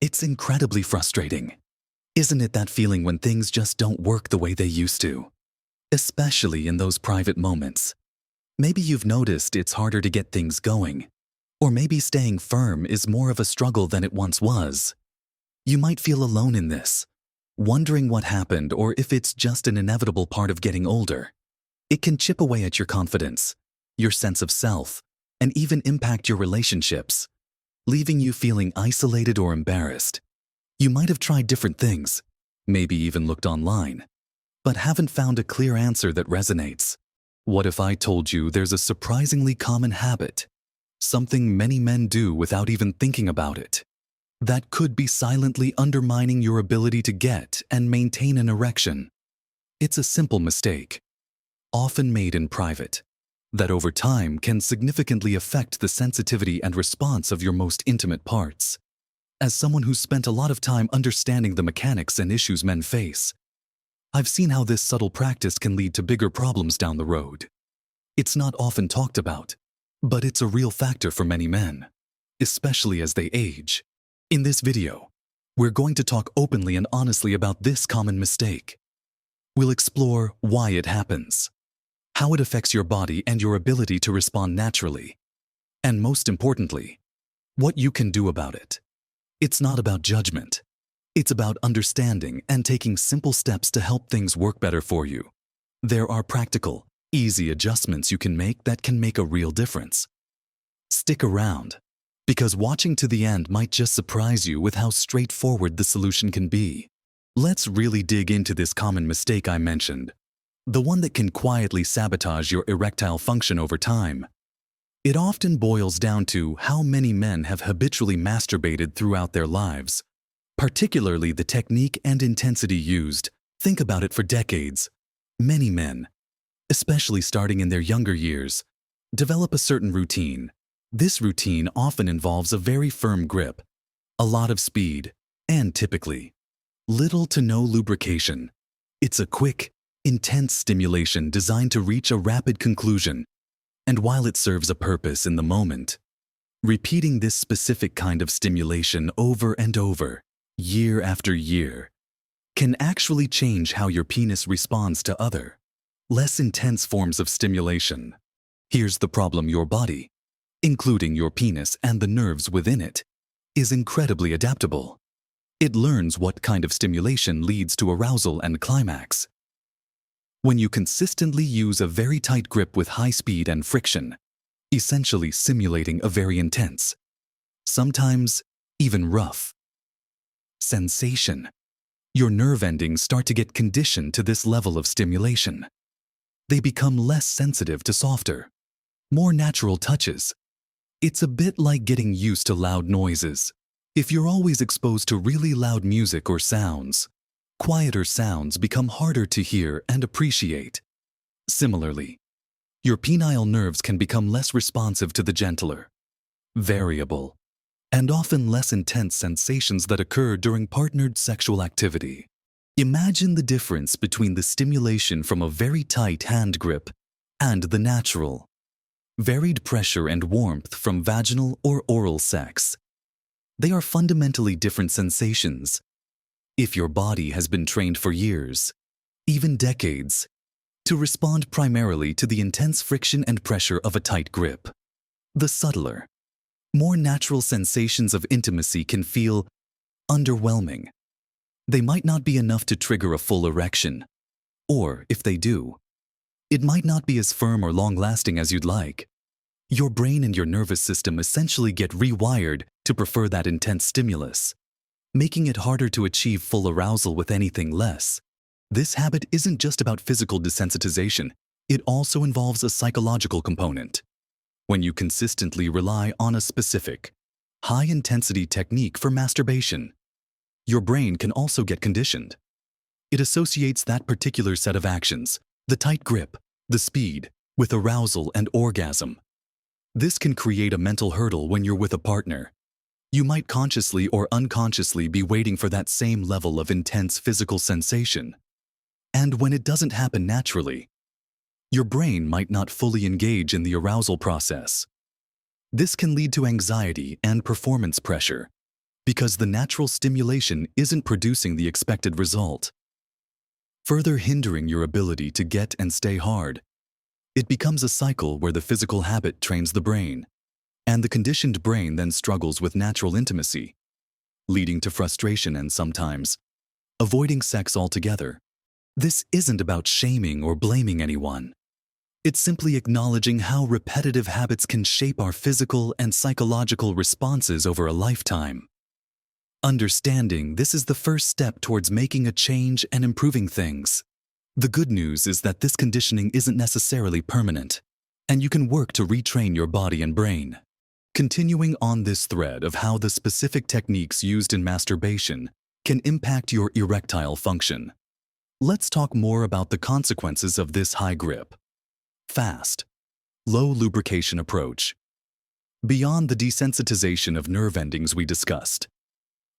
It's incredibly frustrating. Isn't it that feeling when things just don't work the way they used to? Especially in those private moments. Maybe you've noticed it's harder to get things going. Or maybe staying firm is more of a struggle than it once was. You might feel alone in this, wondering what happened or if it's just an inevitable part of getting older. It can chip away at your confidence, your sense of self, and even impact your relationships, leaving you feeling isolated or embarrassed. You might have tried different things, maybe even looked online, but haven't found a clear answer that resonates. What if I told you there's a surprisingly common habit, something many men do without even thinking about it, that could be silently undermining your ability to get and maintain an erection? It's a simple mistake, often made in private, that over time can significantly affect the sensitivity and response of your most intimate parts. As someone who's spent a lot of time understanding the mechanics and issues men face, I've seen how this subtle practice can lead to bigger problems down the road. It's not often talked about, but it's a real factor for many men, especially as they age. In this video, we're going to talk openly and honestly about this common mistake. We'll explore why it happens, how it affects your body and your ability to respond naturally, and most importantly, what you can do about it. It's not about judgment. It's about understanding and taking simple steps to help things work better for you. There are practical, easy adjustments you can make that can make a real difference. Stick around, because watching to the end might just surprise you with how straightforward the solution can be. Let's really dig into this common mistake I mentioned, the one that can quietly sabotage your erectile function over time. It often boils down to how many men have habitually masturbated throughout their lives, particularly the technique and intensity used. Think about it for decades. Many men, especially starting in their younger years, develop a certain routine. This routine often involves a very firm grip, a lot of speed, and typically, little to no lubrication. It's a quick, intense stimulation designed to reach a rapid conclusion. And while it serves a purpose in the moment, repeating this specific kind of stimulation over and over, year after year, can actually change how your penis responds to other, less intense forms of stimulation. Here's the problem: your body, including your penis and the nerves within it, is incredibly adaptable. It learns what kind of stimulation leads to arousal and climax. When you consistently use a very tight grip with high speed and friction, essentially simulating a very intense, sometimes even rough, sensation, your nerve endings start to get conditioned to this level of stimulation. They become less sensitive to softer, more natural touches. It's a bit like getting used to loud noises. If you're always exposed to really loud music or sounds, quieter sounds become harder to hear and appreciate. Similarly, your penile nerves can become less responsive to the gentler, variable, and often less intense sensations that occur during partnered sexual activity. Imagine the difference between the stimulation from a very tight hand grip and the natural, varied pressure and warmth from vaginal or oral sex. They are fundamentally different sensations. If your body has been trained for years, even decades, to respond primarily to the intense friction and pressure of a tight grip, the subtler, more natural sensations of intimacy can feel underwhelming. They might not be enough to trigger a full erection, or if they do, it might not be as firm or long-lasting as you'd like. Your brain and your nervous system essentially get rewired to prefer that intense stimulus, making it harder to achieve full arousal with anything less. This habit isn't just about physical desensitization, it also involves a psychological component. When you consistently rely on a specific, high-intensity technique for masturbation, your brain can also get conditioned. It associates that particular set of actions, the tight grip, the speed, with arousal and orgasm. This can create a mental hurdle when you're with a partner. You might consciously or unconsciously be waiting for that same level of intense physical sensation. And when it doesn't happen naturally, your brain might not fully engage in the arousal process. This can lead to anxiety and performance pressure, because the natural stimulation isn't producing the expected result, further hindering your ability to get and stay hard. It becomes a cycle where the physical habit trains the brain, and the conditioned brain then struggles with natural intimacy, leading to frustration and sometimes avoiding sex altogether. This isn't about shaming or blaming anyone. It's simply acknowledging how repetitive habits can shape our physical and psychological responses over a lifetime. Understanding this is the first step towards making a change and improving things. The good news is that this conditioning isn't necessarily permanent, and you can work to retrain your body and brain. Continuing on this thread of how the specific techniques used in masturbation can impact your erectile function, let's talk more about the consequences of this high grip, fast, low lubrication approach. Beyond the desensitization of nerve endings we discussed,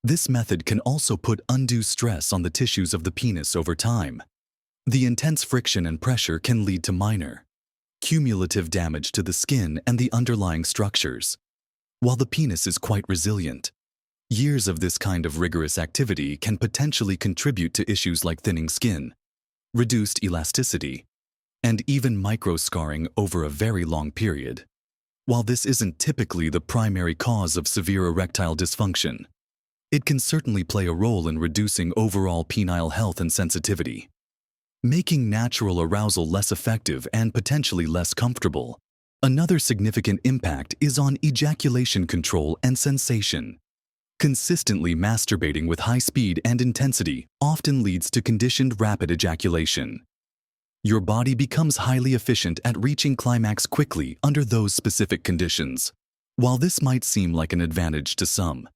this method can also put undue stress on the tissues of the penis over time. The intense friction and pressure can lead to minor, cumulative damage to the skin and the underlying structures. While the penis is quite resilient, years of this kind of rigorous activity can potentially contribute to issues like thinning skin, reduced elasticity, and even micro-scarring over a very long period. While this isn't typically the primary cause of severe erectile dysfunction, it can certainly play a role in reducing overall penile health and sensitivity, making natural arousal less effective and potentially less comfortable. Another significant impact is on ejaculation control and sensation. Consistently masturbating with high speed and intensity often leads to conditioned rapid ejaculation. Your body becomes highly efficient at reaching climax quickly under those specific conditions. While this might seem like an advantage to some,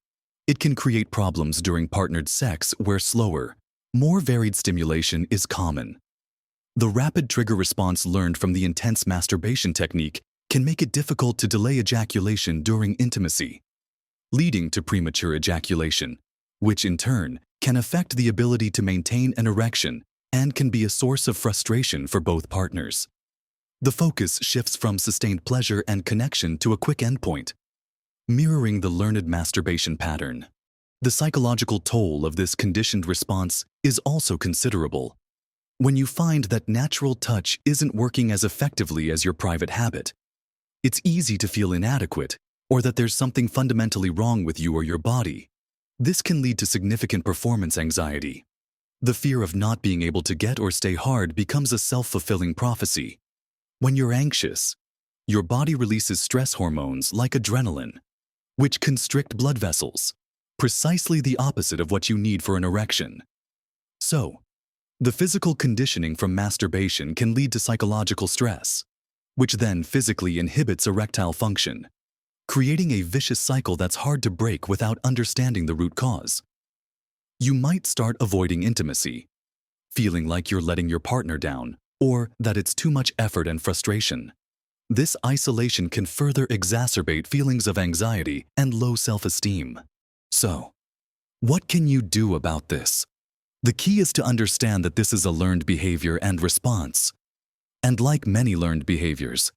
it can create problems during partnered sex where slower, more varied stimulation is common. The rapid trigger response learned from the intense masturbation technique can make it difficult to delay ejaculation during intimacy, leading to premature ejaculation, which in turn can affect the ability to maintain an erection and can be a source of frustration for both partners. The focus shifts from sustained pleasure and connection to a quick endpoint, mirroring the learned masturbation pattern. The psychological toll of this conditioned response is also considerable. When you find that natural touch isn't working as effectively as your private habit, it's easy to feel inadequate or that there's something fundamentally wrong with you or your body. This can lead to significant performance anxiety. The fear of not being able to get or stay hard becomes a self-fulfilling prophecy. When you're anxious, your body releases stress hormones like adrenaline, which constrict blood vessels, precisely the opposite of what you need for an erection. So, the physical conditioning from masturbation can lead to psychological stress, which then physically inhibits erectile function, creating a vicious cycle that's hard to break without understanding the root cause. You might start avoiding intimacy, feeling like you're letting your partner down, or that it's too much effort and frustration. This isolation can further exacerbate feelings of anxiety and low self-esteem. So, what can you do about this? The key is to understand that this is a learned behavior and response. And like many learned behaviors,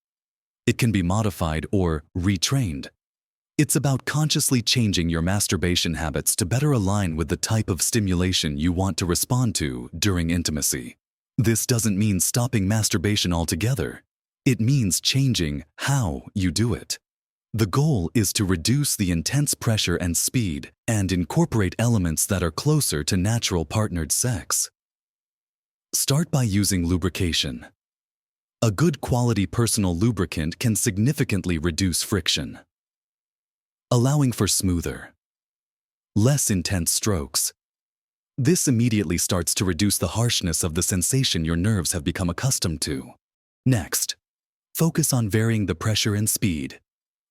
it can be modified or retrained. It's about consciously changing your masturbation habits to better align with the type of stimulation you want to respond to during intimacy. This doesn't mean stopping masturbation altogether. It means changing how you do it. The goal is to reduce the intense pressure and speed and incorporate elements that are closer to natural partnered sex. Start by using lubrication. A good quality personal lubricant can significantly reduce friction, allowing for smoother, less intense strokes. This immediately starts to reduce the harshness of the sensation your nerves have become accustomed to. Next, focus on varying the pressure and speed.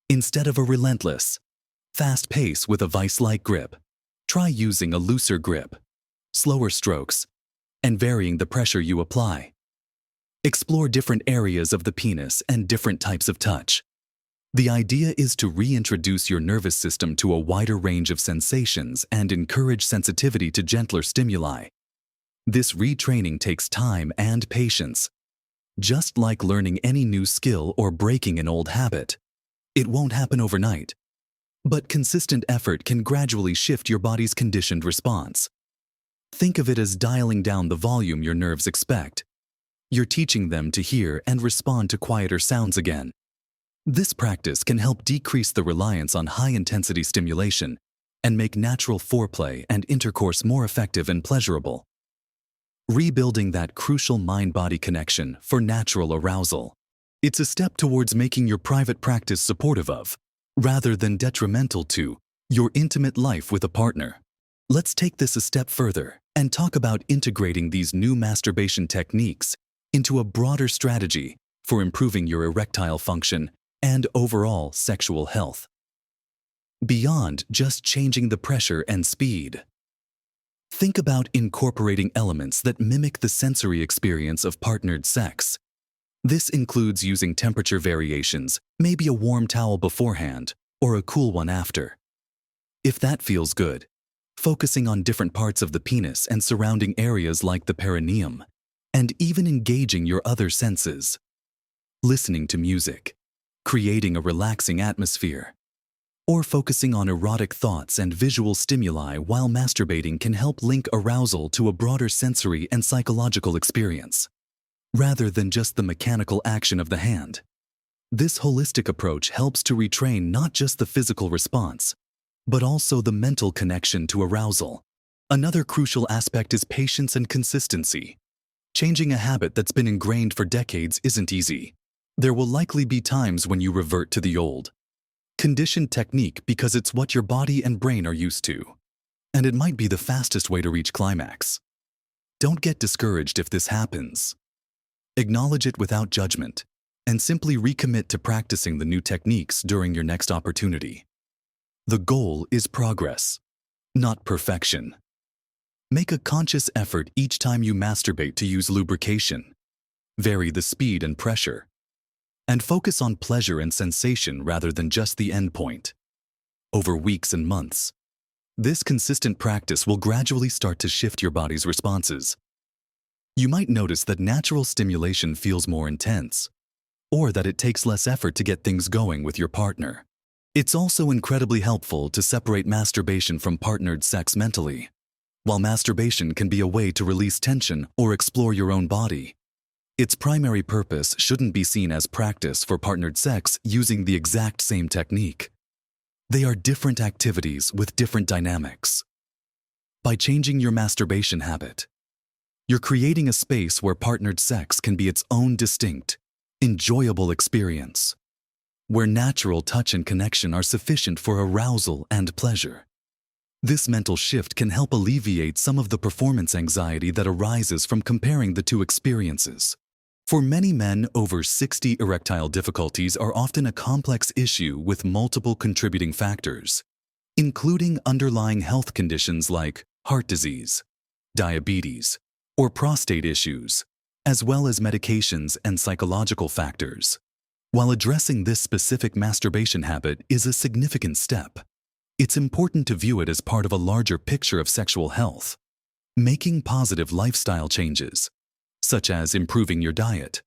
Instead of a relentless, fast pace with a vice-like grip, try using a looser grip, slower strokes, and varying the pressure you apply. Explore different areas of the penis and different types of touch. The idea is to reintroduce your nervous system to a wider range of sensations and encourage sensitivity to gentler stimuli. This retraining takes time and patience. Just like learning any new skill or breaking an old habit, it won't happen overnight. But consistent effort can gradually shift your body's conditioned response. Think of it as dialing down the volume your nerves expect. You're teaching them to hear and respond to quieter sounds again. This practice can help decrease the reliance on high-intensity stimulation and make natural foreplay and intercourse more effective and pleasurable. Rebuilding that crucial mind-body connection for natural arousal. It's a step towards making your private practice supportive of, rather than detrimental to, your intimate life with a partner. Let's take this a step further and talk about integrating these new masturbation techniques into a broader strategy for improving your erectile function and overall sexual health. Beyond just changing the pressure and speed. Think about incorporating elements that mimic the sensory experience of partnered sex. This includes using temperature variations, maybe a warm towel beforehand or a cool one after. If that feels good, focusing on different parts of the penis and surrounding areas like the perineum, and even engaging your other senses. Listening to music, creating a relaxing atmosphere, or focusing on erotic thoughts and visual stimuli while masturbating can help link arousal to a broader sensory and psychological experience, rather than just the mechanical action of the hand. This holistic approach helps to retrain not just the physical response, but also the mental connection to arousal. Another crucial aspect is patience and consistency. Changing a habit that's been ingrained for decades isn't easy. There will likely be times when you revert to the old, conditioned technique because it's what your body and brain are used to, and it might be the fastest way to reach climax. Don't get discouraged if this happens. Acknowledge it without judgment, and simply recommit to practicing the new techniques during your next opportunity. The goal is progress, not perfection. Make a conscious effort each time you masturbate to use lubrication. Vary the speed and pressure, and focus on pleasure and sensation rather than just the end point. Over weeks and months, this consistent practice will gradually start to shift your body's responses. You might notice that natural stimulation feels more intense, or that it takes less effort to get things going with your partner. It's also incredibly helpful to separate masturbation from partnered sex mentally. While masturbation can be a way to release tension or explore your own body, its primary purpose shouldn't be seen as practice for partnered sex using the exact same technique. They are different activities with different dynamics. By changing your masturbation habit, you're creating a space where partnered sex can be its own distinct, enjoyable experience, where natural touch and connection are sufficient for arousal and pleasure. This mental shift can help alleviate some of the performance anxiety that arises from comparing the two experiences. For many men, over 60 erectile difficulties are often a complex issue with multiple contributing factors, including underlying health conditions like heart disease, diabetes, or prostate issues, as well as medications and psychological factors. While addressing this specific masturbation habit is a significant step, it's important to view it as part of a larger picture of sexual health. Making positive lifestyle changes, such as improving your diet,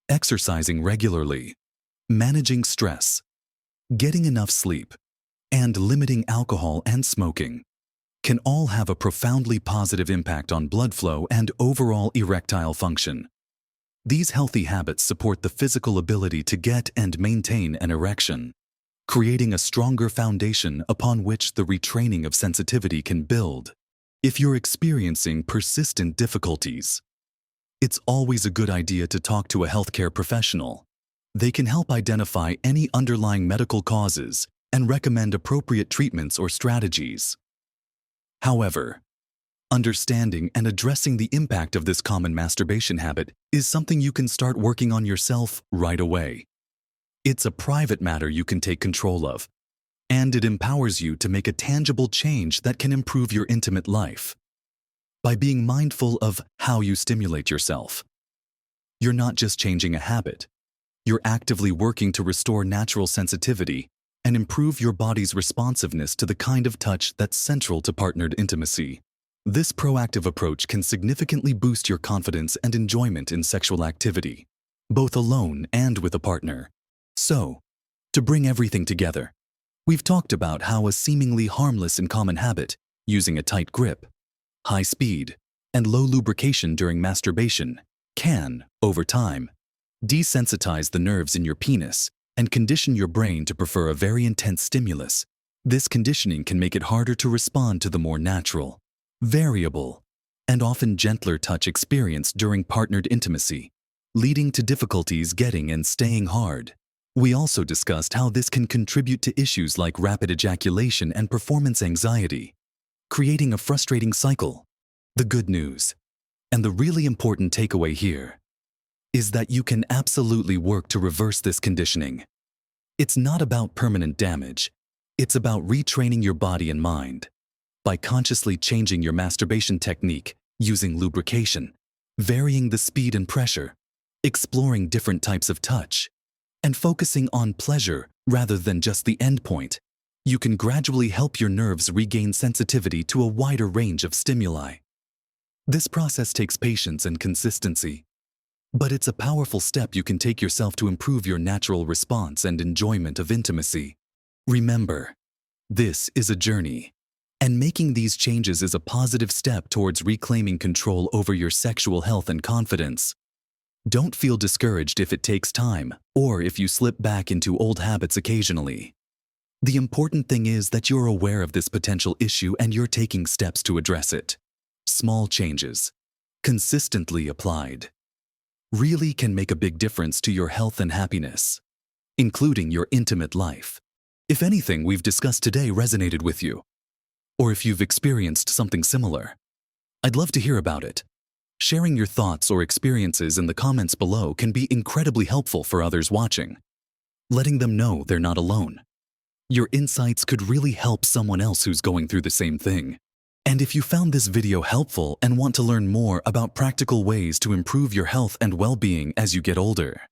exercising regularly, managing stress, getting enough sleep, and limiting alcohol and smoking, can all have a profoundly positive impact on blood flow and overall erectile function. These healthy habits support the physical ability to get and maintain an erection, creating a stronger foundation upon which the retraining of sensitivity can build. If you're experiencing persistent difficulties, it's always a good idea to talk to a healthcare professional. They can help identify any underlying medical causes and recommend appropriate treatments or strategies. However, understanding and addressing the impact of this common masturbation habit is something you can start working on yourself right away. It's a private matter you can take control of, and it empowers you to make a tangible change that can improve your intimate life. By being mindful of how you stimulate yourself, you're not just changing a habit, you're actively working to restore natural sensitivity and improve your body's responsiveness to the kind of touch that's central to partnered intimacy. This proactive approach can significantly boost your confidence and enjoyment in sexual activity, both alone and with a partner. So, to bring everything together, We've talked about how a seemingly harmless and common habit, using a tight grip, high speed, and low lubrication during masturbation, can, over time, desensitize the nerves in your penis and condition your brain to prefer a very intense stimulus. This conditioning can make it harder to respond to the more natural, variable, and often gentler touch experience during partnered intimacy, leading to difficulties getting and staying hard. We also discussed how this can contribute to issues like rapid ejaculation and performance anxiety, creating a frustrating cycle. The good news, and the really important takeaway here, is that you can absolutely work to reverse this conditioning. It's not about permanent damage. It's about retraining your body and mind. By consciously changing your masturbation technique, using lubrication, varying the speed and pressure, exploring different types of touch, and focusing on pleasure rather than just the end point, you can gradually help your nerves regain sensitivity to a wider range of stimuli. This process takes patience and consistency, but it's a powerful step you can take yourself to improve your natural response and enjoyment of intimacy. Remember, this is a journey, and making these changes is a positive step towards reclaiming control over your sexual health and confidence. Don't feel discouraged if it takes time or if you slip back into old habits occasionally. The important thing is that you're aware of this potential issue and you're taking steps to address it. Small changes, consistently applied, really can make a big difference to your health and happiness, including your intimate life. If anything we've discussed today resonated with you, or if you've experienced something similar, I'd love to hear about it. Sharing your thoughts or experiences in the comments below can be incredibly helpful for others watching, letting them know they're not alone. Your insights could really help someone else who's going through the same thing. And if you found this video helpful and want to learn more about practical ways to improve your health and well-being as you get older,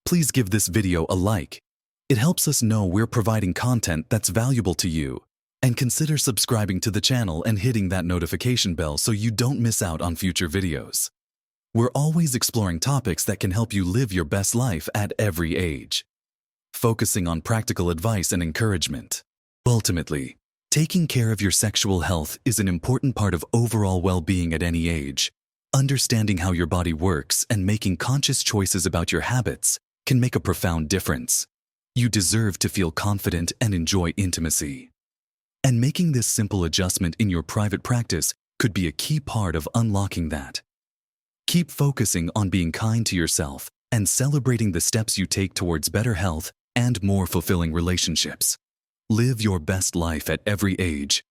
please give this video a like. It helps us know we're providing content that's valuable to you. And consider subscribing to the channel and hitting that notification bell so you don't miss out on future videos. We're always exploring topics that can help you live your best life at every age, focusing on practical advice and encouragement. Ultimately, taking care of your sexual health is an important part of overall well-being at any age. Understanding how your body works and making conscious choices about your habits can make a profound difference. You deserve to feel confident and enjoy intimacy. And making this simple adjustment in your private practice could be a key part of unlocking that. Keep focusing on being kind to yourself and celebrating the steps you take towards better health and more fulfilling relationships. Live your best life at every age,